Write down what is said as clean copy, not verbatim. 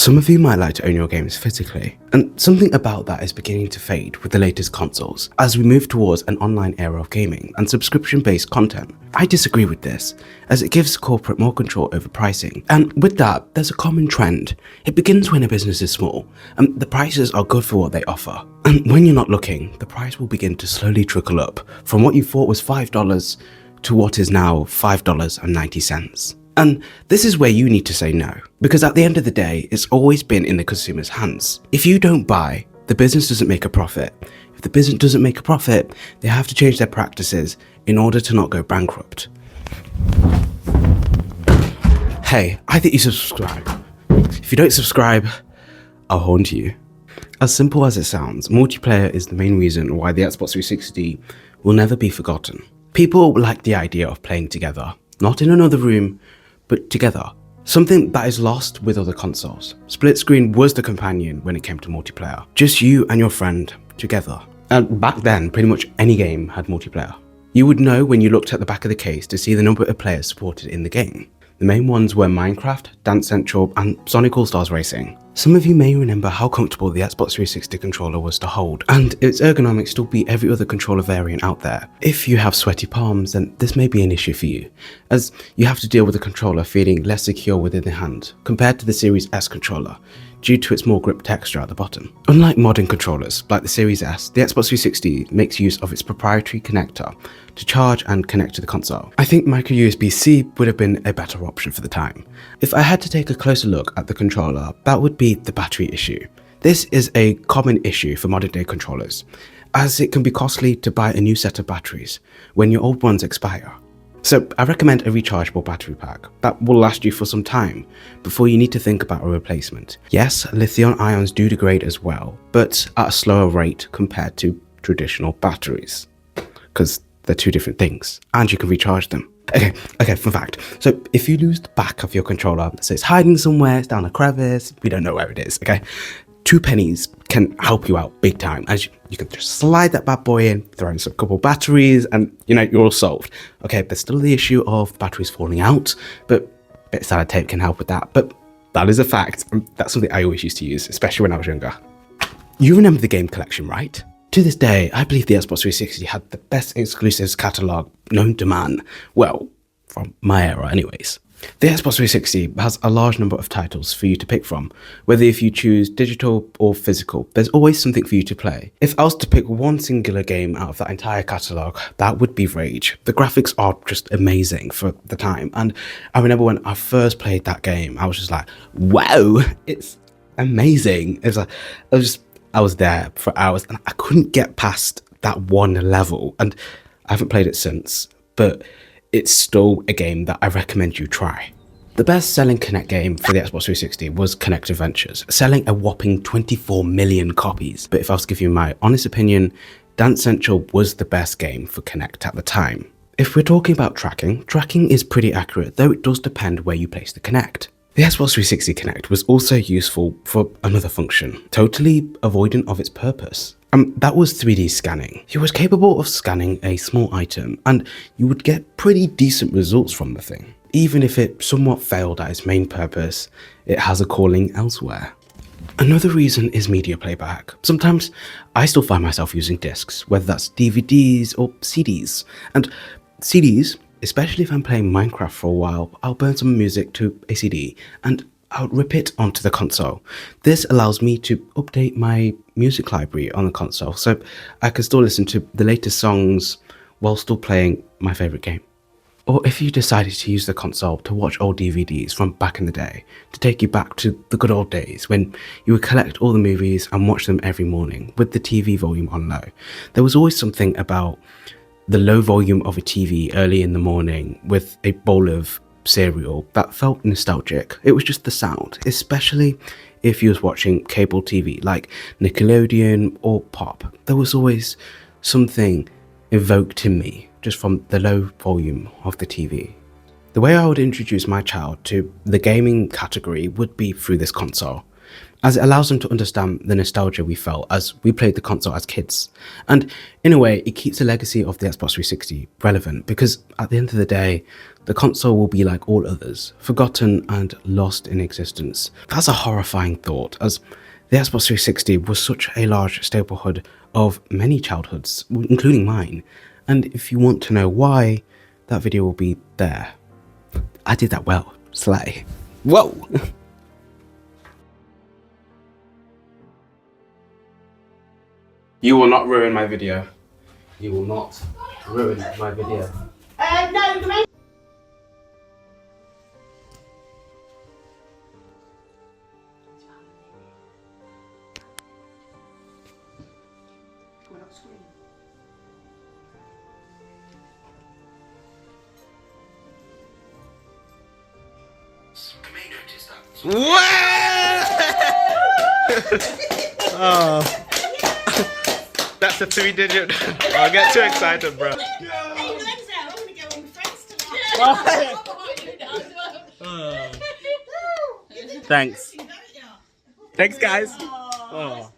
Some of you might like to own your games physically, and something about that is beginning to fade with the latest consoles as we move towards an online era of gaming and subscription-based content. I disagree with this, as it gives corporate more control over pricing, and with that, there's a common trend. It begins when a business is small, and the prices are good for what they offer. And when you're not looking, the price will begin to slowly trickle up from what you thought was $5 to what is now $5.90. And this is where you need to say no, because at the end of the day, it's always been in the consumer's hands. If you don't buy, the business doesn't make a profit. If the business doesn't make a profit, they have to change their practices in order to not go bankrupt. Hey, I think you should subscribe. If you don't subscribe, I'll haunt you. As simple as it sounds, multiplayer is the main reason why the Xbox 360 will never be forgotten. People like the idea of playing together, not in another room, but together. Something that is lost with other consoles. Split screen was the companion when it came to multiplayer. Just you and your friend together. And back then, pretty much any game had multiplayer. You would know when you looked at the back of the case to see the number of players supported in the game. The main ones were Minecraft, Dance Central, and Sonic All-Stars Racing. Some of you may remember how comfortable the Xbox 360 controller was to hold, and its ergonomics still beat every other controller variant out there. If you have sweaty palms, then this may be an issue for you, as you have to deal with the controller feeling less secure within the hand compared to the Series S controller, due to its more grip texture at the bottom. Unlike modern controllers, like the Series S, the Xbox 360 makes use of its proprietary connector to charge and connect to the console. I think micro USB-C would have been a better option for the time. If I had to take a closer look at the controller, that would be the battery issue. This is a common issue for modern day controllers, as it can be costly to buy a new set of batteries when your old ones expire. So I recommend a rechargeable battery pack that will last you for some time before you need to think about a replacement. Yes, lithium ions do degrade as well, but at a slower rate compared to traditional batteries, because they're two different things, and you can recharge them. Okay, fun fact. So if you lose the back of your controller, so it's hiding somewhere, it's down a crevice, we don't know where it is, okay? 2 pennies can help you out big time, as you can just slide that bad boy in, throw in some couple batteries, and you're all solved. Okay, there's still the issue of batteries falling out, but a bit of sellotape can help with that. But that is a fact, and that's something I always used to use, especially when I was younger. You remember the game collection, right? To this day, I believe the Xbox 360 had the best exclusives catalogue known to man. Well, from my era anyways. The Xbox 360 has a large number of titles for you to pick from. Whether if you choose digital or physical, there's always something for you to play. If I was to pick one singular game out of that entire catalogue, that would be Rage. The graphics are just amazing for the time, and I remember when I first played that game, I was just like, wow, it's amazing. I was there for hours and I couldn't get past that one level, and I haven't played it since, but it's still a game that I recommend you try. The best selling Kinect game for the Xbox 360 was Kinect Adventures, selling a whopping 24 million copies. But if I was to give you my honest opinion, Dance Central was the best game for Kinect at the time. If we're talking about tracking is pretty accurate, though it does depend where you place the Kinect. The Xbox 360 Kinect was also useful for another function, totally avoidant of its purpose. That was 3D scanning. It was capable of scanning a small item, and you would get pretty decent results from the thing. Even if it somewhat failed at its main purpose, it has a calling elsewhere. Another reason is media playback. Sometimes I still find myself using discs, whether that's DVDs or CDs. And CDs, especially if I'm playing Minecraft for a while, I'll burn some music to a CD and I'll rip it onto the console. This allows me to update my music library on the console, so I can still listen to the latest songs while still playing my favourite game. Or if you decided to use the console to watch old DVDs from back in the day, to take you back to the good old days when you would collect all the movies and watch them every morning with the TV volume on low. There was always something about the low volume of a TV early in the morning with a bowl of cereal that felt nostalgic. It was just the sound, especially if you was watching cable TV like Nickelodeon or Pop. There was always something evoked in me just from the low volume of the TV. The way I would introduce my child to the gaming category would be through this console. as it allows them to understand the nostalgia we felt as we played the console as kids. And in a way, it keeps the legacy of the Xbox 360 relevant, because at the end of the day, the console will be like all others, forgotten and lost in existence. That's a horrifying thought, as the Xbox 360 was such a large staplehood of many childhoods, including mine. And if you want to know why, that video will be there. I did that well. Slay. Whoa! You will not ruin my video. You will not ruin my video. No, the main... Oh. That's a 3-digit. I'll get too excited, bro. Hey, Lorenzo, I'm going to go on with friends tonight. Thanks. Thanks, guys. Oh.